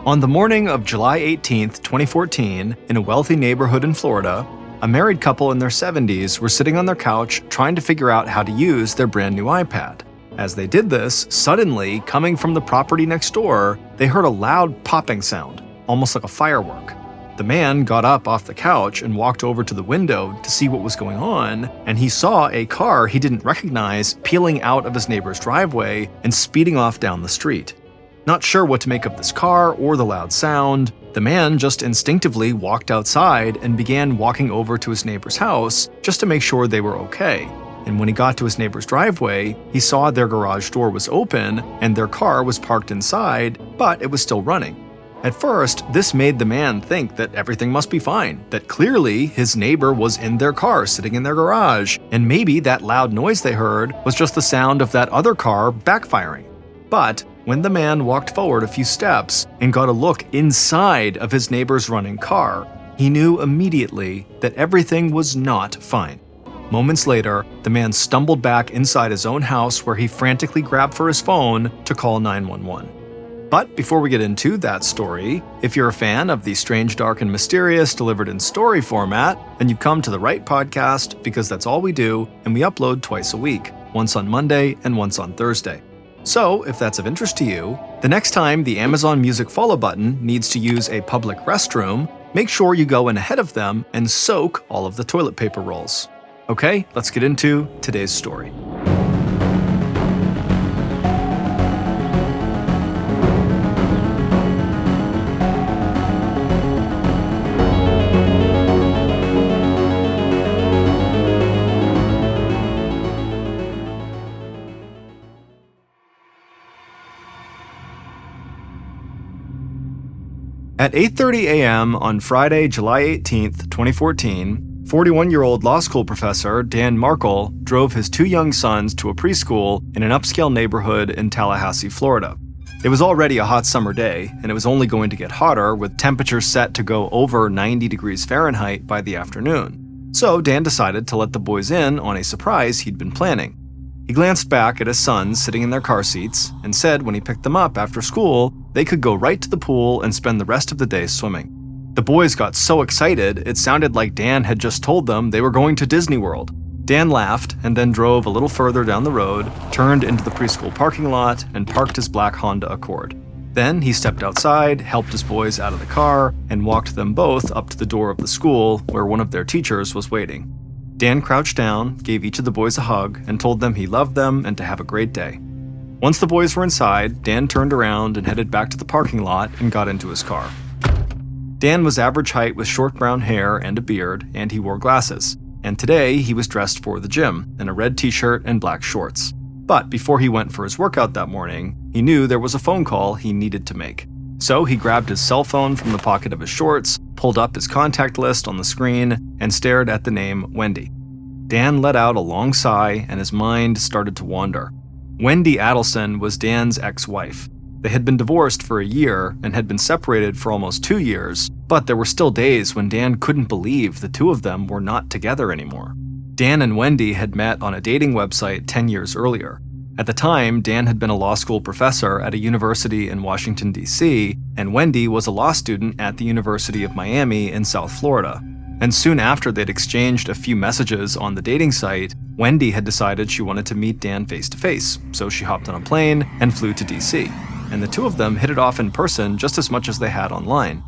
On the morning of July 18th, 2014, in a wealthy neighborhood in Florida, a married couple in their 70s were sitting on their couch trying to figure out how to use their brand new iPad. As they did this, suddenly, coming from the property next door, they heard a loud popping sound, almost like a firework. The man got up off the couch and walked over to the window to see what was going on, and he saw a car he didn't recognize peeling out of his neighbor's driveway and speeding off down the street. Not sure what to make of this car or the loud sound, the man just instinctively walked outside and began walking over to his neighbor's house just to make sure they were okay. And when he got to his neighbor's driveway, he saw their garage door was open and their car was parked inside, but it was still running. At first, this made the man think that everything must be fine, that clearly his neighbor was in their car sitting in their garage, and maybe that loud noise they heard was just the sound of that other car backfiring. But when the man walked forward a few steps and got a look inside of his neighbor's running car, he knew immediately that everything was not fine. Moments later, the man stumbled back inside his own house where he frantically grabbed for his phone to call 911. But before we get into that story, if you're a fan of the strange, dark, and mysterious delivered in story format, then you've come to the right podcast because that's all we do, and we upload twice a week, once on Monday and once on Thursday. So, if that's of interest to you, the next time the Amazon Music follow button needs to use a public restroom, make sure you go in ahead of them and soak all of the toilet paper rolls. Okay, let's get into today's story. At 8:30 a.m. on Friday, July 18th, 2014, 41-year-old law school professor Dan Markle drove his two young sons to a preschool in an upscale neighborhood in Tallahassee, Florida. It was already a hot summer day, and it was only going to get hotter with temperatures set to go over 90 degrees Fahrenheit by the afternoon. So Dan decided to let the boys in on a surprise he'd been planning. He glanced back at his sons sitting in their car seats and said when he picked them up after school, they could go right to the pool and spend the rest of the day swimming. The boys got so excited, it sounded like Dan had just told them they were going to Disney World. Dan laughed and then drove a little further down the road, turned into the preschool parking lot, and parked his black Honda Accord. Then he stepped outside, helped his boys out of the car, and walked them both up to the door of the school where one of their teachers was waiting. Dan crouched down, gave each of the boys a hug, and told them he loved them and to have a great day. Once the boys were inside, Dan turned around and headed back to the parking lot and got into his car. Dan was average height with short brown hair and a beard, and he wore glasses. And today, he was dressed for the gym in a red t-shirt and black shorts. But before he went for his workout that morning, he knew there was a phone call he needed to make. So he grabbed his cell phone from the pocket of his shorts, pulled up his contact list on the screen, and stared at the name Wendy. Dan let out a long sigh and his mind started to wander. Wendy Adelson was Dan's ex-wife. They had been divorced for a year and had been separated for almost 2 years, but there were still days when Dan couldn't believe the two of them were not together anymore. Dan and Wendy had met on a dating website 10 years earlier. At the time, Dan had been a law school professor at a university in Washington, D.C., and Wendy was a law student at the University of Miami in South Florida. And soon after they'd exchanged a few messages on the dating site, Wendy had decided she wanted to meet Dan face-to-face, so she hopped on a plane and flew to D.C. And the two of them hit it off in person just as much as they had online.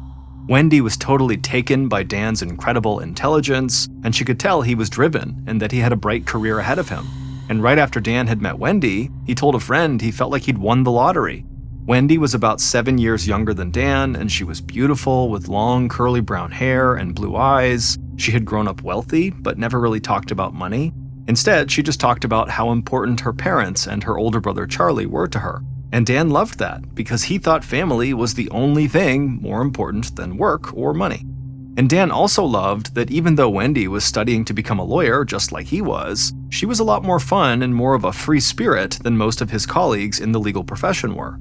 Wendy was totally taken by Dan's incredible intelligence, and she could tell he was driven and that he had a bright career ahead of him. And right after Dan had met Wendy, he told a friend he felt like he'd won the lottery. Wendy was about 7 years younger than Dan, and she was beautiful with long curly brown hair and blue eyes. She had grown up wealthy, but never really talked about money. Instead, she just talked about how important her parents and her older brother Charlie were to her. And Dan loved that, because he thought family was the only thing more important than work or money. And Dan also loved that even though Wendy was studying to become a lawyer just like he was, she was a lot more fun and more of a free spirit than most of his colleagues in the legal profession were.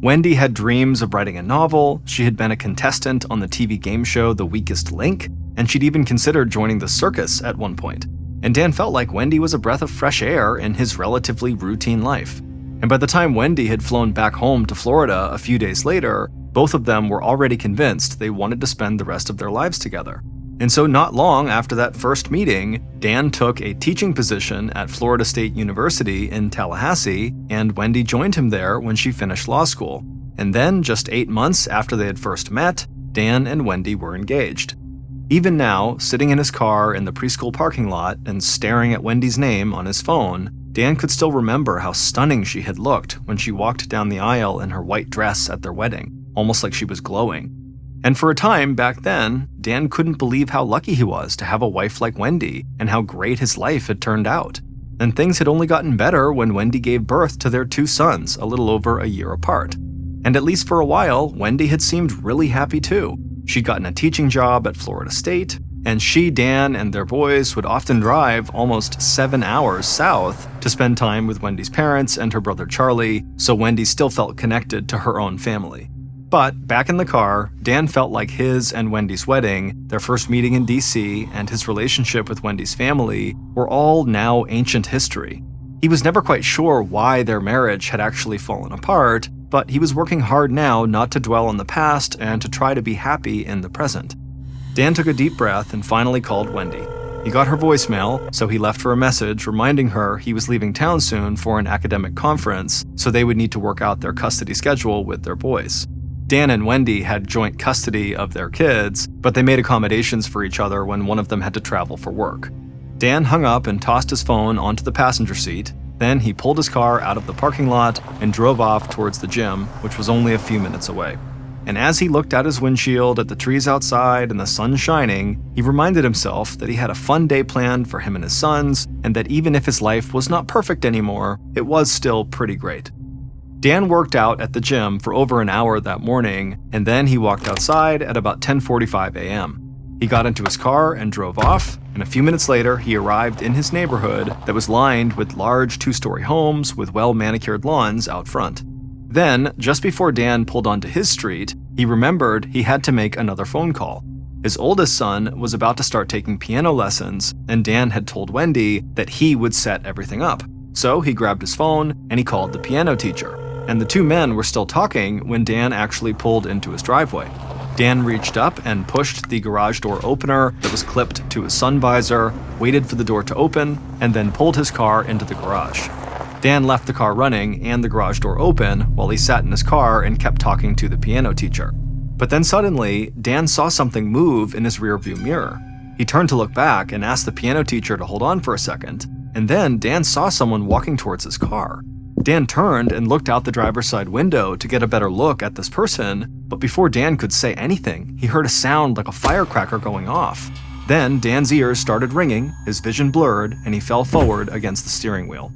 Wendy had dreams of writing a novel, she had been a contestant on the TV game show The Weakest Link, and she'd even considered joining the circus at one point. And Dan felt like Wendy was a breath of fresh air in his relatively routine life. And by the time Wendy had flown back home to Florida a few days later, Both of them were already convinced they wanted to spend the rest of their lives together. And so not long after that first meeting, Dan took a teaching position at Florida State University in Tallahassee, and Wendy joined him there when she finished law school. And then, just 8 months after they had first met, Dan and Wendy were engaged. Even now, sitting in his car in the preschool parking lot and staring at Wendy's name on his phone, Dan could still remember how stunning she had looked when she walked down the aisle in her white dress at their wedding, almost like she was glowing. And for a time back then, Dan couldn't believe how lucky he was to have a wife like Wendy and how great his life had turned out. And things had only gotten better when Wendy gave birth to their 2 sons a little over a year apart. And at least for a while, Wendy had seemed really happy too. She'd gotten a teaching job at Florida State, and she, Dan, and their boys would often drive almost 7 hours south to spend time with Wendy's parents and her brother Charlie, so Wendy still felt connected to her own family. But back in the car, Dan felt like his and Wendy's wedding, their first meeting in DC, and his relationship with Wendy's family were all now ancient history. He was never quite sure why their marriage had actually fallen apart, but he was working hard now not to dwell on the past and to try to be happy in the present. Dan took a deep breath and finally called Wendy. He got her voicemail, so he left her a message reminding her he was leaving town soon for an academic conference, so they would need to work out their custody schedule with their boys. Dan and Wendy had joint custody of their kids, but they made accommodations for each other when one of them had to travel for work. Dan hung up and tossed his phone onto the passenger seat. Then he pulled his car out of the parking lot and drove off towards the gym, which was only a few minutes away. And as he looked out his windshield at the trees outside and the sun shining, he reminded himself that he had a fun day planned for him and his sons, and that even if his life was not perfect anymore, it was still pretty great. Dan worked out at the gym for over an hour that morning, and then he walked outside at about 10:45 a.m. He got into his car and drove off, and a few minutes later he arrived in his neighborhood that was lined with large 2-story homes with well-manicured lawns out front. Then, just before Dan pulled onto his street, he remembered he had to make another phone call. His oldest son was about to start taking piano lessons, and Dan had told Wendy that he would set everything up. So he grabbed his phone and he called the piano teacher. And the 2 men were still talking when Dan actually pulled into his driveway. Dan reached up and pushed the garage door opener that was clipped to his sun visor, waited for the door to open, and then pulled his car into the garage. Dan left the car running and the garage door open while he sat in his car and kept talking to the piano teacher. But then suddenly, Dan saw something move in his rearview mirror. He turned to look back and asked the piano teacher to hold on for a second, and then Dan saw someone walking towards his car. Dan turned and looked out the driver's side window to get a better look at this person, but before Dan could say anything, he heard a sound like a firecracker going off. Then Dan's ears started ringing, his vision blurred, and he fell forward against the steering wheel.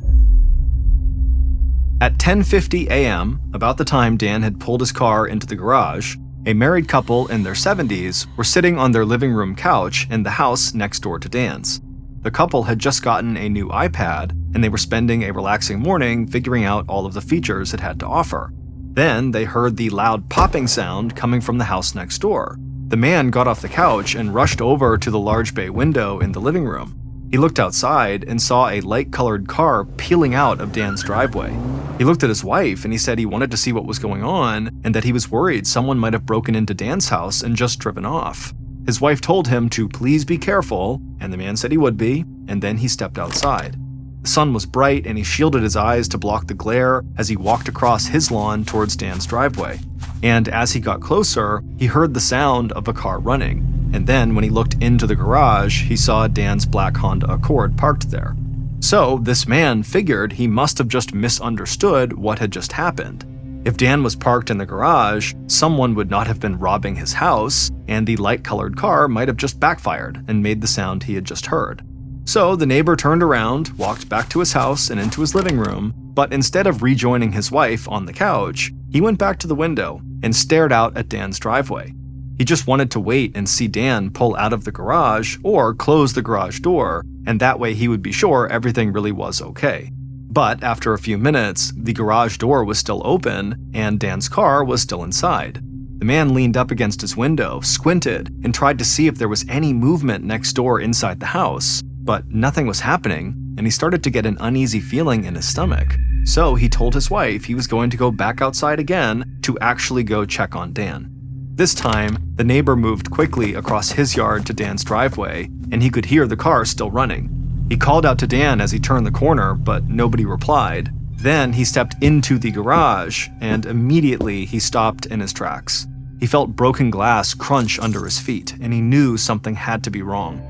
At 10:50 a.m., about the time Dan had pulled his car into the garage, a married couple in their 70s were sitting on their living room couch in the house next door to Dan's. The couple had just gotten a new iPad, and they were spending a relaxing morning figuring out all of the features it had to offer. Then they heard the loud popping sound coming from the house next door. The man got off the couch and rushed over to the large bay window in the living room. He looked outside and saw a light-colored car peeling out of Dan's driveway. He looked at his wife and he said he wanted to see what was going on and that he was worried someone might have broken into Dan's house and just driven off. His wife told him to please be careful, and the man said he would be, and then he stepped outside. The sun was bright and he shielded his eyes to block the glare as he walked across his lawn towards Dan's driveway. And as he got closer, he heard the sound of a car running. And then when he looked into the garage, he saw Dan's black Honda Accord parked there. So this man figured he must have just misunderstood what had just happened. If Dan was parked in the garage, someone would not have been robbing his house, and the light-colored car might have just backfired and made the sound he had just heard. So the neighbor turned around, walked back to his house and into his living room, but instead of rejoining his wife on the couch, he went back to the window and stared out at Dan's driveway. He just wanted to wait and see Dan pull out of the garage or close the garage door, and that way he would be sure everything really was okay. But after a few minutes, the garage door was still open and Dan's car was still inside. The man leaned up against his window, squinted, and tried to see if there was any movement next door inside the house, but nothing was happening, and he started to get an uneasy feeling in his stomach. So he told his wife he was going to go back outside again to actually go check on Dan. This time, the neighbor moved quickly across his yard to Dan's driveway, and he could hear the car still running. He called out to Dan as he turned the corner, but nobody replied. Then he stepped into the garage, and immediately he stopped in his tracks. He felt broken glass crunch under his feet, and he knew something had to be wrong.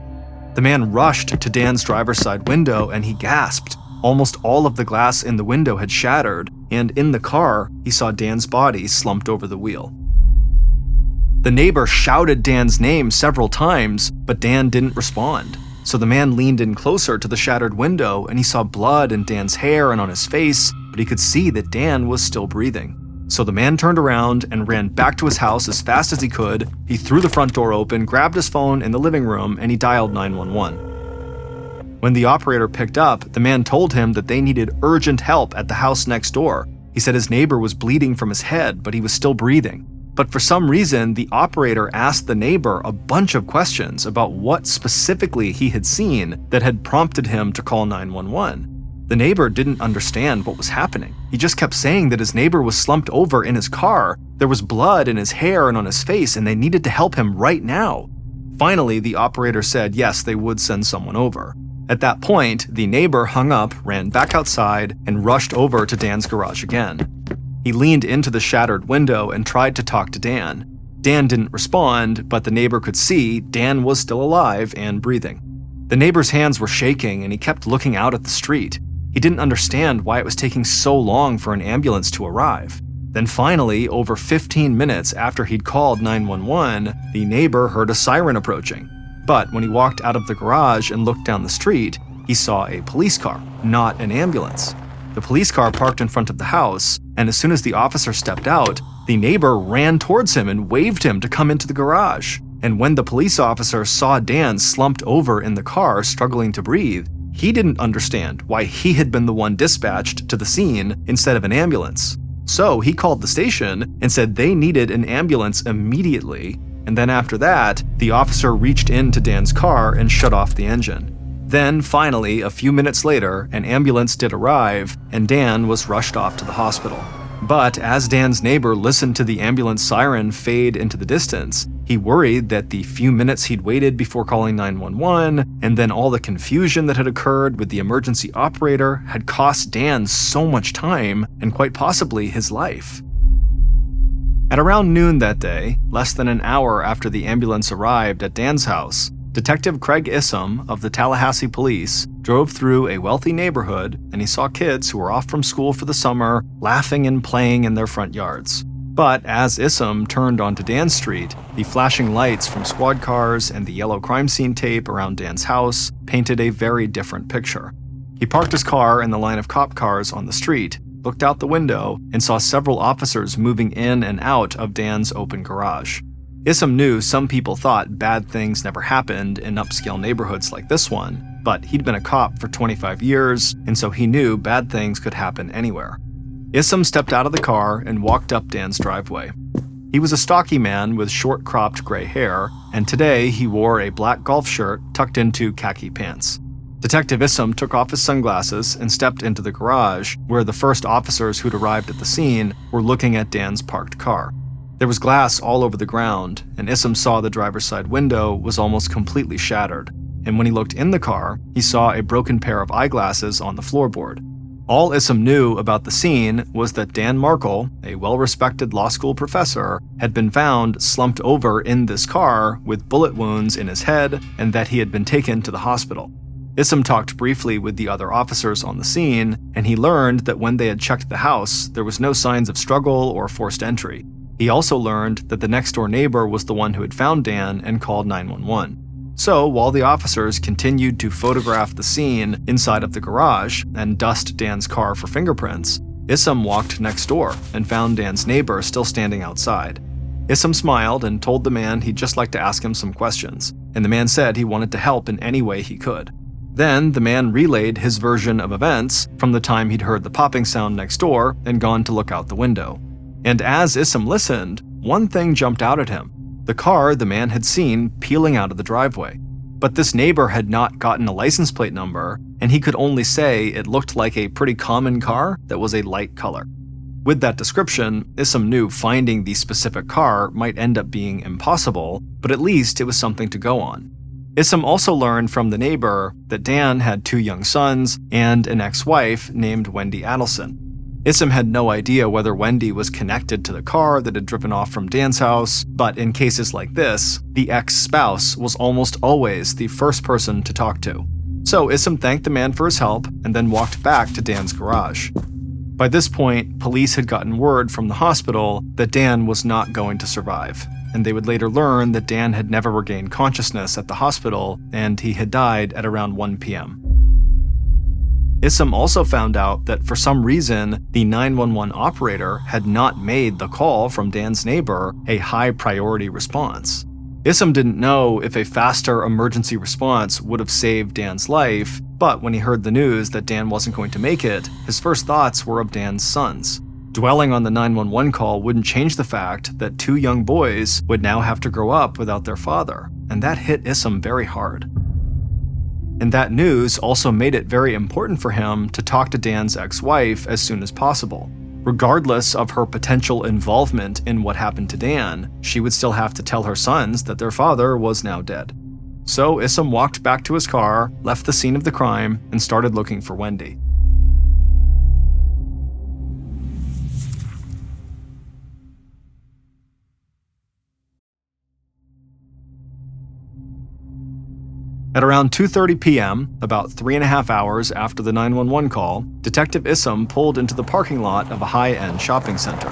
The man rushed to Dan's driver's side window, and he gasped. Almost all of the glass in the window had shattered, and in the car, he saw Dan's body slumped over the wheel. The neighbor shouted Dan's name several times, but Dan didn't respond. So the man leaned in closer to the shattered window, and he saw blood in Dan's hair and on his face, but he could see that Dan was still breathing. So the man turned around and ran back to his house as fast as he could. He threw the front door open, grabbed his phone in the living room, and he dialed 911. When the operator picked up, the man told him that they needed urgent help at the house next door. He said his neighbor was bleeding from his head, but he was still breathing. But for some reason, the operator asked the neighbor a bunch of questions about what specifically he had seen that had prompted him to call 911. The neighbor didn't understand what was happening. He just kept saying that his neighbor was slumped over in his car, there was blood in his hair and on his face, and they needed to help him right now. Finally, the operator said yes, they would send someone over. At that point, the neighbor hung up, ran back outside, and rushed over to Dan's garage again. He leaned into the shattered window and tried to talk to Dan. Dan didn't respond, but the neighbor could see Dan was still alive and breathing. The neighbor's hands were shaking, and he kept looking out at the street. He didn't understand why it was taking so long for an ambulance to arrive. Then finally, over 15 minutes after he'd called 911, the neighbor heard a siren approaching. But when he walked out of the garage and looked down the street, he saw a police car, not an ambulance. The police car parked in front of the house, and as soon as the officer stepped out, the neighbor ran towards him and waved him to come into the garage. And when the police officer saw Dan slumped over in the car, struggling to breathe, he didn't understand why he had been the one dispatched to the scene instead of an ambulance. So he called the station and said they needed an ambulance immediately, and then after that, the officer reached into Dan's car and shut off the engine. Then finally, a few minutes later, an ambulance did arrive, and Dan was rushed off to the hospital. But as Dan's neighbor listened to the ambulance siren fade into the distance, he worried that the few minutes he'd waited before calling 911, and then all the confusion that had occurred with the emergency operator, had cost Dan so much time and quite possibly his life. At around noon that day, less than an hour after the ambulance arrived at Dan's house, Detective Craig Issam of the Tallahassee Police drove through a wealthy neighborhood, and he saw kids who were off from school for the summer laughing and playing in their front yards. But as Issam turned onto Dan's street, the flashing lights from squad cars and the yellow crime scene tape around Dan's house painted a very different picture. He parked his car in the line of cop cars on the street, looked out the window, and saw several officers moving in and out of Dan's open garage. Issam knew some people thought bad things never happened in upscale neighborhoods like this one, but he'd been a cop for 25 years, and so he knew bad things could happen anywhere. Issam stepped out of the car and walked up Dan's driveway. He was a stocky man with short-cropped gray hair, and today he wore a black golf shirt tucked into khaki pants. Detective Issam took off his sunglasses and stepped into the garage, where the first officers who'd arrived at the scene were looking at Dan's parked car. There was glass all over the ground, and Issam saw the driver's side window was almost completely shattered, and when he looked in the car, he saw a broken pair of eyeglasses on the floorboard. All Issam knew about the scene was that Dan Markle, a well-respected law school professor, had been found slumped over in this car with bullet wounds in his head, and that he had been taken to the hospital. Issam talked briefly with the other officers on the scene, and he learned that when they had checked the house, there was no signs of struggle or forced entry. He also learned that the next-door neighbor was the one who had found Dan and called 911. So, while the officers continued to photograph the scene inside of the garage and dust Dan's car for fingerprints, Issam walked next door and found Dan's neighbor still standing outside. Issam smiled and told the man he'd just like to ask him some questions, and the man said he wanted to help in any way he could. Then, the man relayed his version of events from the time he'd heard the popping sound next door and gone to look out the window. And as Issam listened, one thing jumped out at him: the car the man had seen peeling out of the driveway. But this neighbor had not gotten a license plate number, and he could only say it looked like a pretty common car that was a light color. With that description, Issam knew finding the specific car might end up being impossible, but at least it was something to go on. Issam also learned from the neighbor that Dan had 2 young sons and an ex-wife named Wendy Adelson. Issam had no idea whether Wendy was connected to the car that had driven off from Dan's house, but in cases like this, the ex-spouse was almost always the first person to talk to. So Issam thanked the man for his help and then walked back to Dan's garage. By this point, police had gotten word from the hospital that Dan was not going to survive, and they would later learn that Dan had never regained consciousness at the hospital and he had died at around 1 p.m. Issam also found out that for some reason, the 911 operator had not made the call from Dan's neighbor a high-priority response. Issam didn't know if a faster emergency response would have saved Dan's life, but when he heard the news that Dan wasn't going to make it, his first thoughts were of Dan's sons. Dwelling on the 911 call wouldn't change the fact that 2 young boys would now have to grow up without their father, and that hit Issam very hard. And that news also made it very important for him to talk to Dan's ex-wife as soon as possible. Regardless of her potential involvement in what happened to Dan, she would still have to tell her sons that their father was now dead. So Issam walked back to his car, left the scene of the crime, and started looking for Wendy. At around 2:30 p.m., about 3.5 hours after the 911 call, Detective Issam pulled into the parking lot of a high-end shopping center.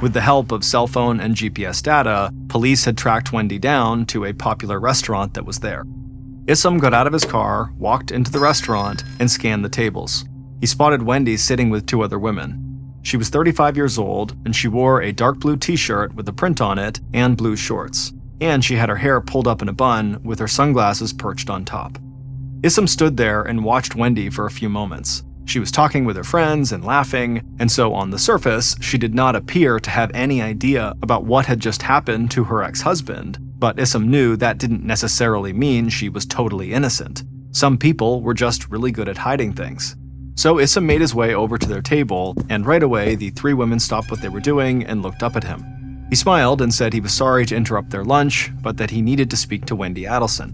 With the help of cell phone and GPS data, police had tracked Wendy down to a popular restaurant that was there. Issam got out of his car, walked into the restaurant, and scanned the tables. He spotted Wendy sitting with 2 other women. She was 35 years old, and she wore a dark blue t-shirt with a print on it and blue shorts. And she had her hair pulled up in a bun with her sunglasses perched on top. Issam stood there and watched Wendy for a few moments. She was talking with her friends and laughing, and so on the surface, she did not appear to have any idea about what had just happened to her ex-husband, but Issam knew that didn't necessarily mean she was totally innocent. Some people were just really good at hiding things. So Issam made his way over to their table, and right away the 3 women stopped what they were doing and looked up at him. He smiled and said he was sorry to interrupt their lunch, but that he needed to speak to Wendy Adelson.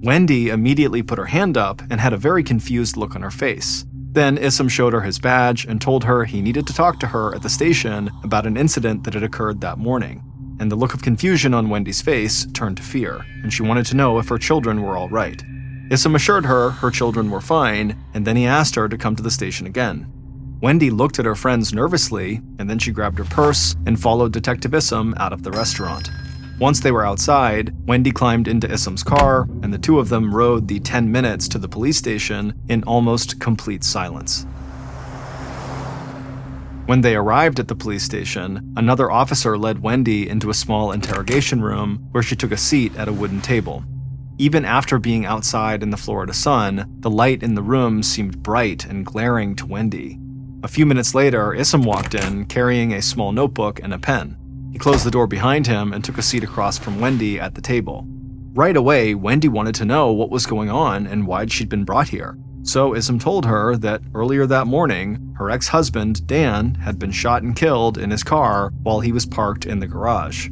Wendy immediately put her hand up and had a very confused look on her face. Then Issam showed her his badge and told her he needed to talk to her at the station about an incident that had occurred that morning. And the look of confusion on Wendy's face turned to fear, and she wanted to know if her children were all right. Issam assured her her children were fine, and then he asked her to come to the station again. Wendy looked at her friends nervously, and then she grabbed her purse and followed Detective Issam out of the restaurant. Once they were outside, Wendy climbed into Issam's car, and the 2 of them rode the 10 minutes to the police station in almost complete silence. When they arrived at the police station, another officer led Wendy into a small interrogation room where she took a seat at a wooden table. Even after being outside in the Florida sun, the light in the room seemed bright and glaring to Wendy. A few minutes later, Issam walked in, carrying a small notebook and a pen. He closed the door behind him and took a seat across from Wendy at the table. Right away, Wendy wanted to know what was going on and why she'd been brought here. So Issam told her that earlier that morning, her ex-husband, Dan, had been shot and killed in his car while he was parked in the garage.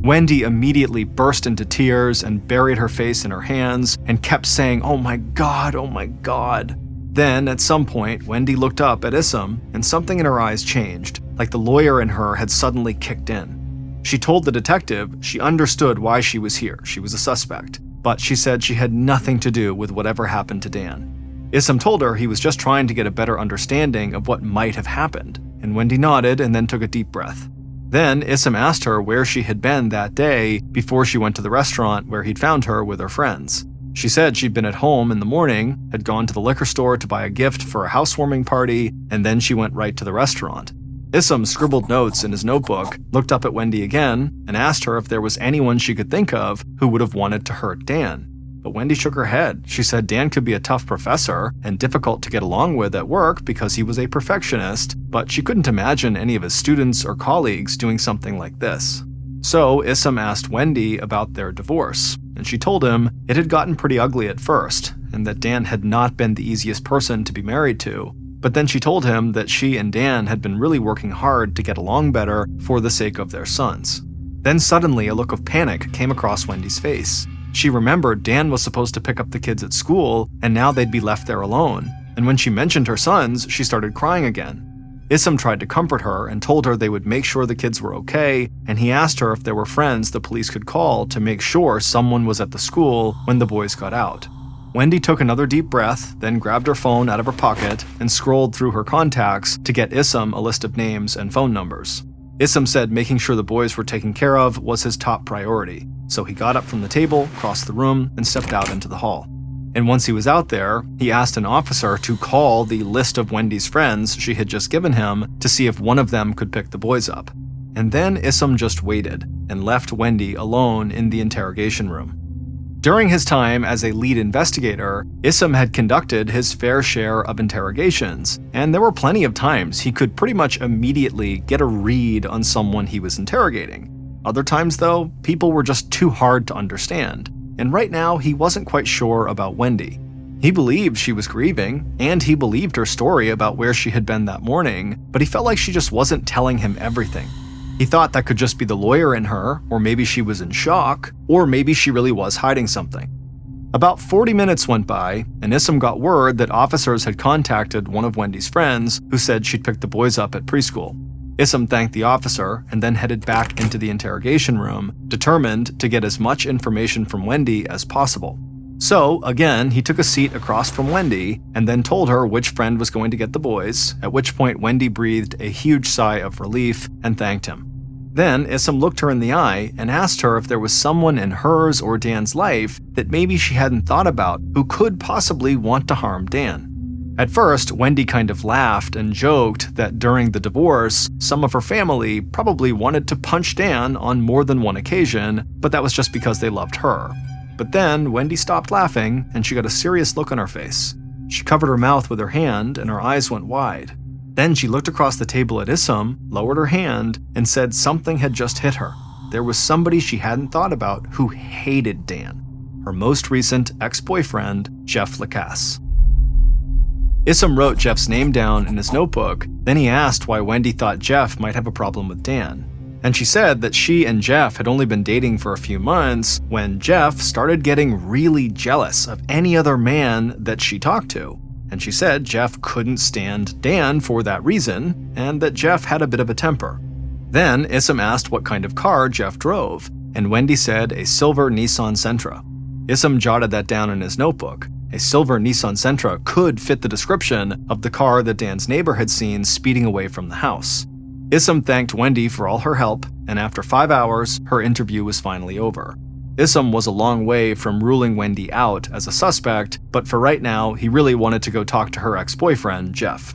Wendy immediately burst into tears and buried her face in her hands and kept saying, "Oh my God, oh my God." Then, at some point, Wendy looked up at Issam, and something in her eyes changed, like the lawyer in her had suddenly kicked in. She told the detective she understood why she was here, she was a suspect, but she said she had nothing to do with whatever happened to Dan. Issam told her he was just trying to get a better understanding of what might have happened, and Wendy nodded and then took a deep breath. Then Issam asked her where she had been that day before she went to the restaurant where he'd found her with her friends. She said she'd been at home in the morning, had gone to the liquor store to buy a gift for a housewarming party, and then she went right to the restaurant. Issam scribbled notes in his notebook, looked up at Wendy again, and asked her if there was anyone she could think of who would have wanted to hurt Dan. But Wendy shook her head. She said Dan could be a tough professor and difficult to get along with at work because he was a perfectionist, but she couldn't imagine any of his students or colleagues doing something like this. So Issam asked Wendy about their divorce, and she told him it had gotten pretty ugly at first, and that Dan had not been the easiest person to be married to, But then she told him that she and Dan had been really working hard to get along better for the sake of their sons. Then suddenly a look of panic came across Wendy's face. She remembered Dan was supposed to pick up the kids at school, and now they'd be left there alone. And when she mentioned her sons, she started crying again. Issam tried to comfort her and told her they would make sure the kids were okay, and he asked her if there were friends the police could call to make sure someone was at the school when the boys got out. Wendy took another deep breath, then grabbed her phone out of her pocket and scrolled through her contacts to get Issam a list of names and phone numbers. Issam said making sure the boys were taken care of was his top priority, so he got up from the table, crossed the room, and stepped out into the hall. And once he was out there, he asked an officer to call the list of Wendy's friends she had just given him to see if one of them could pick the boys up. And then Issam just waited and left Wendy alone in the interrogation room. During his time as a lead investigator, Issam had conducted his fair share of interrogations, and there were plenty of times he could pretty much immediately get a read on someone he was interrogating. Other times, though, people were just too hard to understand, and right now he wasn't quite sure about Wendy. He believed she was grieving, and he believed her story about where she had been that morning, but he felt like she just wasn't telling him everything. He thought that could just be the lawyer in her, or maybe she was in shock, or maybe she really was hiding something. About 40 minutes went by, and Issam got word that officers had contacted one of Wendy's friends who said she'd pick the boys up at preschool. Issam thanked the officer and then headed back into the interrogation room, determined to get as much information from Wendy as possible. So, again, he took a seat across from Wendy and then told her which friend was going to get the boys, at which point Wendy breathed a huge sigh of relief and thanked him. Then Issam looked her in the eye and asked her if there was someone in hers or Dan's life that maybe she hadn't thought about who could possibly want to harm Dan. At first, Wendy kind of laughed and joked that during the divorce, some of her family probably wanted to punch Dan on more than one occasion, but that was just because they loved her. But then Wendy stopped laughing and she got a serious look on her face. She covered her mouth with her hand and her eyes went wide. Then she looked across the table at Issam, lowered her hand, and said something had just hit her. There was somebody she hadn't thought about who hated Dan. Her most recent ex-boyfriend, Jeff Lacasse. Issam wrote Jeff's name down in his notebook, then he asked why Wendy thought Jeff might have a problem with Dan. And she said that she and Jeff had only been dating for a few months when Jeff started getting really jealous of any other man that she talked to. And she said Jeff couldn't stand Dan for that reason, and that Jeff had a bit of a temper. Then Issam asked what kind of car Jeff drove, and Wendy said a silver Nissan Sentra. Issam jotted that down in his notebook. A silver Nissan Sentra could fit the description of the car that Dan's neighbor had seen speeding away from the house. Issam thanked Wendy for all her help, and after 5 hours, her interview was finally over. Issam was a long way from ruling Wendy out as a suspect, but for right now, he really wanted to go talk to her ex-boyfriend, Jeff.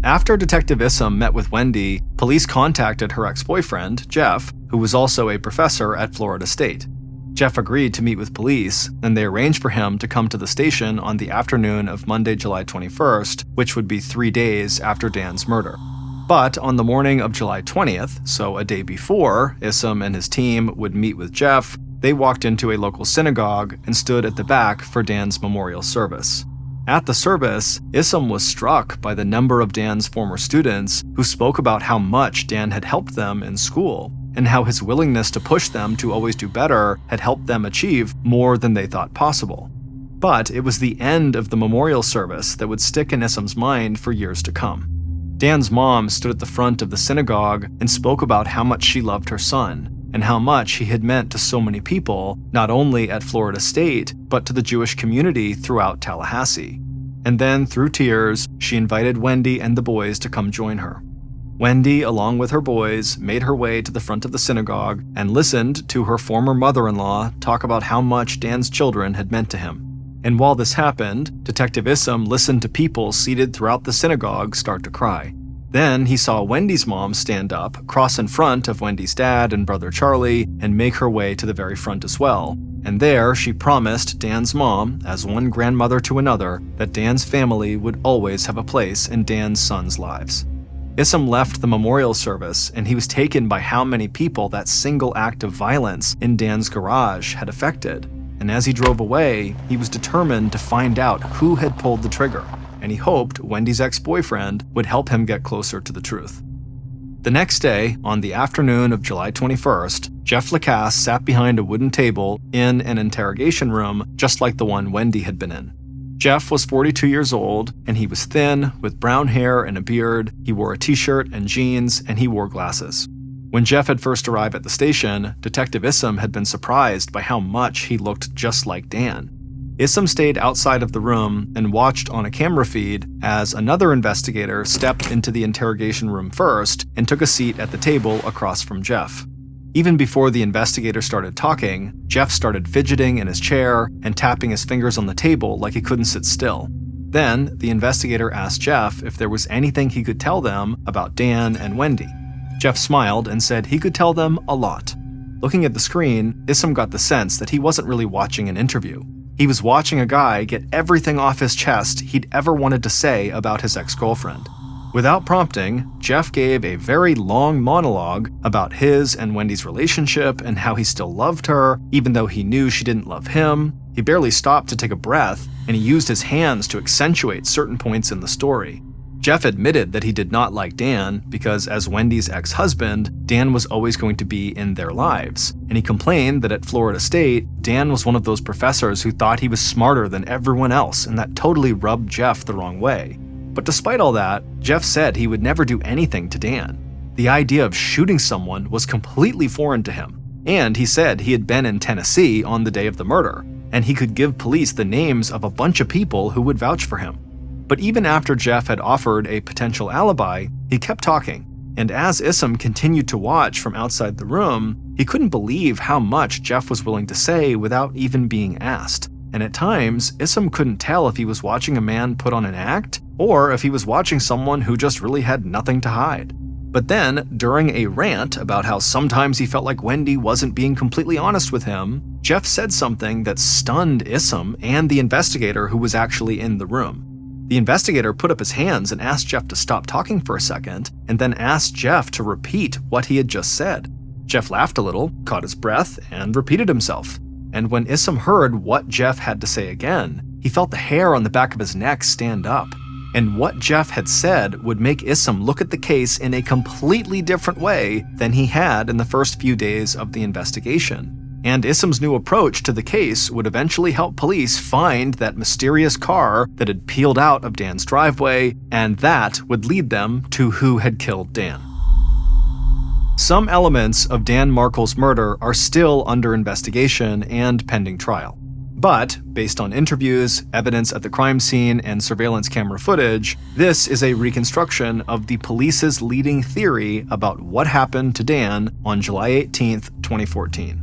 After Detective Issam met with Wendy, police contacted her ex-boyfriend, Jeff, who was also a professor at Florida State. Jeff agreed to meet with police, and they arranged for him to come to the station on the afternoon of Monday, July 21st, which would be 3 days after Dan's murder. But on the morning of July 20th, so a day before Issam and his team would meet with Jeff, they walked into a local synagogue and stood at the back for Dan's memorial service. At the service, Issam was struck by the number of Dan's former students who spoke about how much Dan had helped them in school, and how his willingness to push them to always do better had helped them achieve more than they thought possible. But it was the end of the memorial service that would stick in Issam's mind for years to come. Dan's mom stood at the front of the synagogue and spoke about how much she loved her son, and how much he had meant to so many people, not only at Florida State, but to the Jewish community throughout Tallahassee. And then, through tears, she invited Wendy and the boys to come join her. Wendy, along with her boys, made her way to the front of the synagogue and listened to her former mother-in-law talk about how much Dan's children had meant to him. And while this happened, Detective Issam listened to people seated throughout the synagogue start to cry. Then he saw Wendy's mom stand up, cross in front of Wendy's dad and brother Charlie, and make her way to the very front as well. And there, she promised Dan's mom, as one grandmother to another, that Dan's family would always have a place in Dan's sons' lives. Issam left the memorial service, and he was taken by how many people that single act of violence in Dan's garage had affected. And as he drove away, he was determined to find out who had pulled the trigger, and he hoped Wendy's ex-boyfriend would help him get closer to the truth. The next day, on the afternoon of July 21st, Jeff Lacasse sat behind a wooden table in an interrogation room just like the one Wendy had been in. Jeff was 42 years old, and he was thin, with brown hair and a beard. He wore a t-shirt and jeans, and he wore glasses. When Jeff had first arrived at the station, Detective Issam had been surprised by how much he looked just like Dan. Issam stayed outside of the room and watched on a camera feed as another investigator stepped into the interrogation room first and took a seat at the table across from Jeff. Even before the investigator started talking, Jeff started fidgeting in his chair and tapping his fingers on the table like he couldn't sit still. Then, the investigator asked Jeff if there was anything he could tell them about Dan and Wendy. Jeff smiled and said he could tell them a lot. Looking at the screen, Issam got the sense that he wasn't really watching an interview. He was watching a guy get everything off his chest he'd ever wanted to say about his ex-girlfriend. Without prompting, Jeff gave a very long monologue about his and Wendy's relationship and how he still loved her, even though he knew she didn't love him. He barely stopped to take a breath, and he used his hands to accentuate certain points in the story. Jeff admitted that he did not like Dan because, as Wendy's ex-husband, Dan was always going to be in their lives, and he complained that at Florida State, Dan was one of those professors who thought he was smarter than everyone else, and that totally rubbed Jeff the wrong way. But despite all that, Jeff said he would never do anything to Dan. The idea of shooting someone was completely foreign to him, and he said he had been in Tennessee on the day of the murder, and he could give police the names of a bunch of people who would vouch for him. But even after Jeff had offered a potential alibi, he kept talking, and as Issam continued to watch from outside the room, he couldn't believe how much Jeff was willing to say without even being asked. And at times, Issam couldn't tell if he was watching a man put on an act, or if he was watching someone who just really had nothing to hide. But then, during a rant about how sometimes he felt like Wendy wasn't being completely honest with him, Jeff said something that stunned Issam and the investigator who was actually in the room. The investigator put up his hands and asked Jeff to stop talking for a second, and then asked Jeff to repeat what he had just said. Jeff laughed a little, caught his breath, and repeated himself. And when Issam heard what Jeff had to say again, he felt the hair on the back of his neck stand up. And what Jeff had said would make Issam look at the case in a completely different way than he had in the first few days of the investigation. And Issam's new approach to the case would eventually help police find that mysterious car that had peeled out of Dan's driveway, and that would lead them to who had killed Dan. Some elements of Dan Markel's murder are still under investigation and pending trial. But, based on interviews, evidence at the crime scene, and surveillance camera footage, this is a reconstruction of the police's leading theory about what happened to Dan on July 18th, 2014.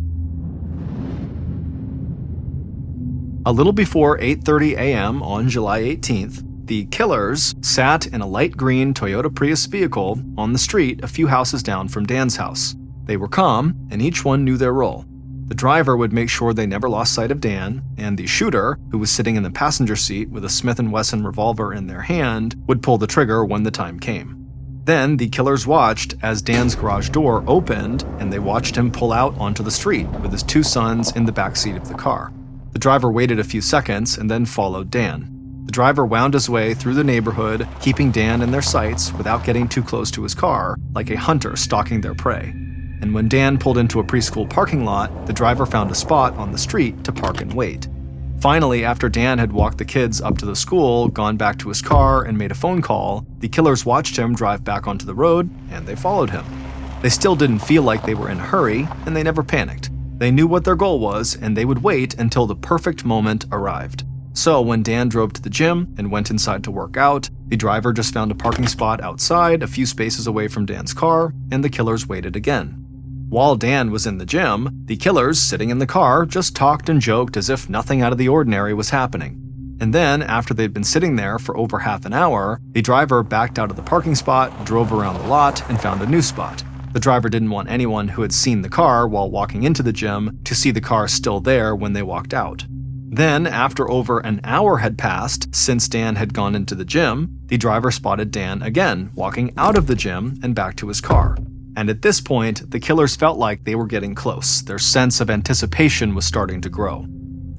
A little before 8:30 a.m. on July 18th, the killers sat in a light green Toyota Prius vehicle on the street a few houses down from Dan's house. They were calm, and each one knew their role. The driver would make sure they never lost sight of Dan, and the shooter, who was sitting in the passenger seat with a Smith & Wesson revolver in their hand, would pull the trigger when the time came. Then the killers watched as Dan's garage door opened, and they watched him pull out onto the street with his two sons in the backseat of the car. The driver waited a few seconds and then followed Dan. The driver wound his way through the neighborhood, keeping Dan in their sights without getting too close to his car, like a hunter stalking their prey. And when Dan pulled into a preschool parking lot, the driver found a spot on the street to park and wait. Finally, after Dan had walked the kids up to the school, gone back to his car, and made a phone call, the killers watched him drive back onto the road, and they followed him. They still didn't feel like they were in a hurry, and they never panicked. They knew what their goal was, and they would wait until the perfect moment arrived. So when Dan drove to the gym and went inside to work out, the driver just found a parking spot outside a few spaces away from Dan's car, and the killers waited again. While Dan was in the gym, the killers, sitting in the car, just talked and joked as if nothing out of the ordinary was happening. And then, after they'd been sitting there for over half an hour, the driver backed out of the parking spot, drove around the lot, and found a new spot. The driver didn't want anyone who had seen the car while walking into the gym to see the car still there when they walked out. Then, after over an hour had passed since Dan had gone into the gym, the driver spotted Dan again, walking out of the gym and back to his car. And at this point, the killers felt like they were getting close. Their sense of anticipation was starting to grow.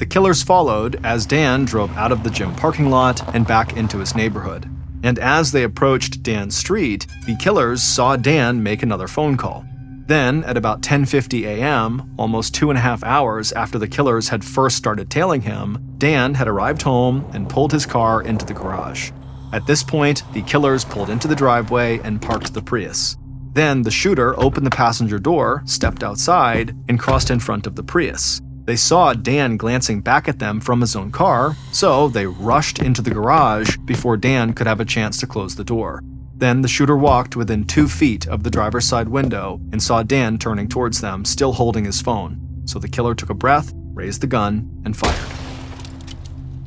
The killers followed as Dan drove out of the gym parking lot and back into his neighborhood. And as they approached Dan's street, the killers saw Dan make another phone call. Then, at about 10:50 a.m., almost 2.5 hours after the killers had first started tailing him, Dan had arrived home and pulled his car into the garage. At this point, the killers pulled into the driveway and parked the Prius. Then the shooter opened the passenger door, stepped outside, and crossed in front of the Prius. They saw Dan glancing back at them from his own car, so they rushed into the garage before Dan could have a chance to close the door. Then the shooter walked within 2 feet of the driver's side window and saw Dan turning towards them, still holding his phone. So the killer took a breath, raised the gun, and fired.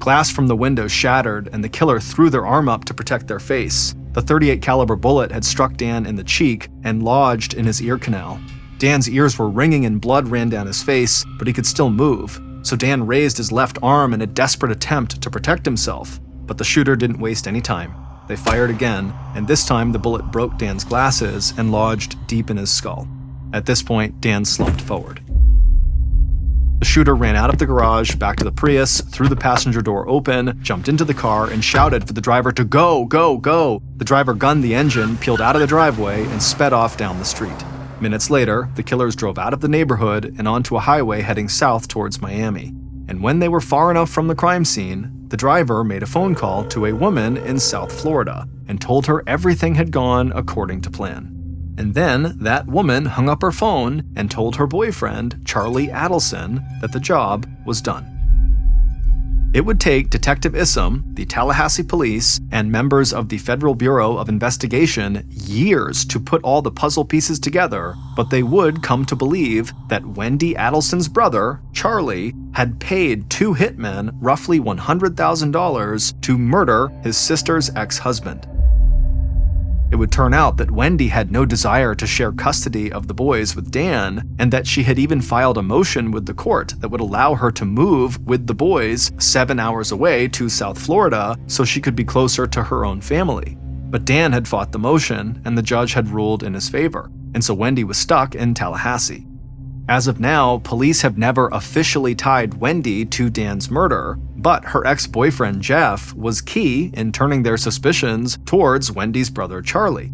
Glass from the window shattered, and the killer threw their arm up to protect their face. The .38 caliber bullet had struck Dan in the cheek and lodged in his ear canal. Dan's ears were ringing and blood ran down his face, but he could still move. So Dan raised his left arm in a desperate attempt to protect himself. But the shooter didn't waste any time. They fired again, and this time the bullet broke Dan's glasses and lodged deep in his skull. At this point, Dan slumped forward. The shooter ran out of the garage, back to the Prius, threw the passenger door open, jumped into the car, and shouted for the driver to go, go, go. The driver gunned the engine, peeled out of the driveway, and sped off down the street. Minutes later, the killers drove out of the neighborhood and onto a highway heading south towards Miami. And when they were far enough from the crime scene, the driver made a phone call to a woman in South Florida and told her everything had gone according to plan. And then that woman hung up her phone and told her boyfriend, Charlie Adelson, that the job was done. It would take Detective Issam, the Tallahassee police, and members of the Federal Bureau of Investigation years to put all the puzzle pieces together, but they would come to believe that Wendy Adelson's brother, Charlie, had paid 2 hitmen roughly $100,000 to murder his sister's ex-husband. It would turn out that Wendy had no desire to share custody of the boys with Dan, and that she had even filed a motion with the court that would allow her to move with the boys 7 hours away to South Florida so she could be closer to her own family. But Dan had fought the motion, and the judge had ruled in his favor, and so Wendy was stuck in Tallahassee. As of now, police have never officially tied Wendy to Dan's murder, but her ex-boyfriend Jeff was key in turning their suspicions towards Wendy's brother Charlie.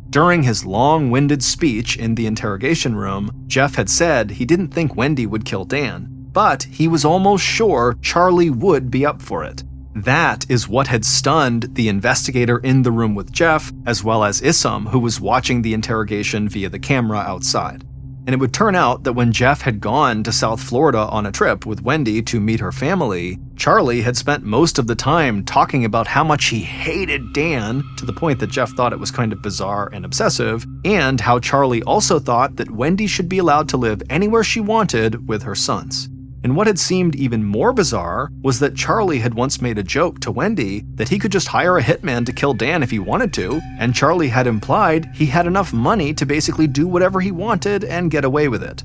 During his long-winded speech in the interrogation room, Jeff had said he didn't think Wendy would kill Dan, but he was almost sure Charlie would be up for it. That is what had stunned the investigator in the room with Jeff, as well as Issam, who was watching the interrogation via the camera outside. And it would turn out that when Jeff had gone to South Florida on a trip with Wendy to meet her family, Charlie had spent most of the time talking about how much he hated Dan, to the point that Jeff thought it was kind of bizarre and obsessive, and how Charlie also thought that Wendy should be allowed to live anywhere she wanted with her sons. And what had seemed even more bizarre was that Charlie had once made a joke to Wendy that he could just hire a hitman to kill Dan if he wanted to, and Charlie had implied he had enough money to basically do whatever he wanted and get away with it.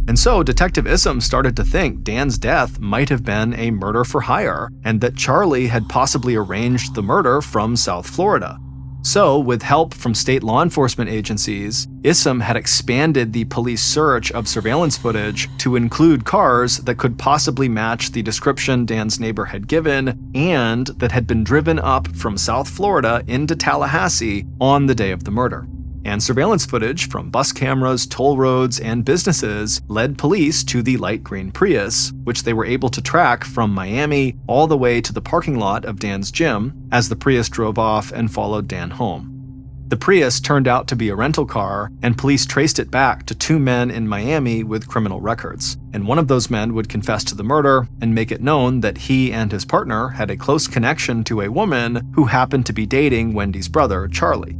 And so Detective Issam started to think Dan's death might have been a murder for hire, and that Charlie had possibly arranged the murder from South Florida. So, with help from state law enforcement agencies, Issam had expanded the police search of surveillance footage to include cars that could possibly match the description Dan's neighbor had given and that had been driven up from South Florida into Tallahassee on the day of the murder. And surveillance footage from bus cameras, toll roads, and businesses led police to the light green Prius, which they were able to track from Miami all the way to the parking lot of Dan's gym as the Prius drove off and followed Dan home. The Prius turned out to be a rental car, and police traced it back to 2 men in Miami with criminal records. And one of those men would confess to the murder and make it known that he and his partner had a close connection to a woman who happened to be dating Wendy's brother, Charlie.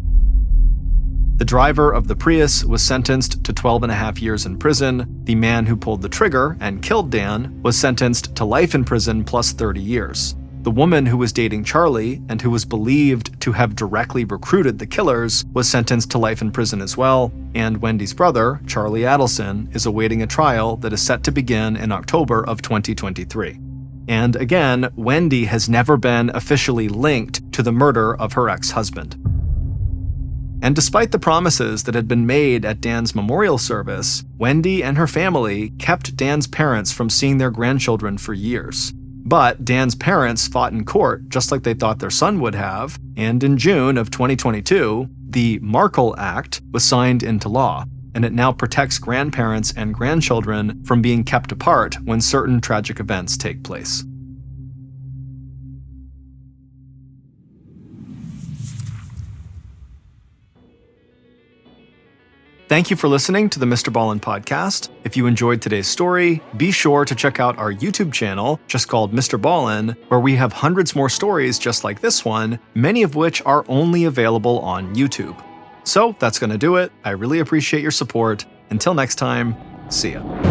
The driver of the Prius was sentenced to 12.5 years in prison. The man who pulled the trigger and killed Dan was sentenced to life in prison plus 30 years. The woman who was dating Charlie and who was believed to have directly recruited the killers was sentenced to life in prison as well, and Wendy's brother, Charlie Adelson, is awaiting a trial that is set to begin in October of 2023. And again, Wendy has never been officially linked to the murder of her ex-husband. And despite the promises that had been made at Dan's memorial service, Wendy and her family kept Dan's parents from seeing their grandchildren for years. But Dan's parents fought in court just like they thought their son would have, and in June of 2022, the Markle Act was signed into law, and it now protects grandparents and grandchildren from being kept apart when certain tragic events take place. Thank you for listening to the Mr. Ballen Podcast. If you enjoyed today's story, be sure to check out our YouTube channel, just called Mr. Ballen, where we have hundreds more stories just like this one, many of which are only available on YouTube. So that's going to do it. I really appreciate your support. Until next time, see ya.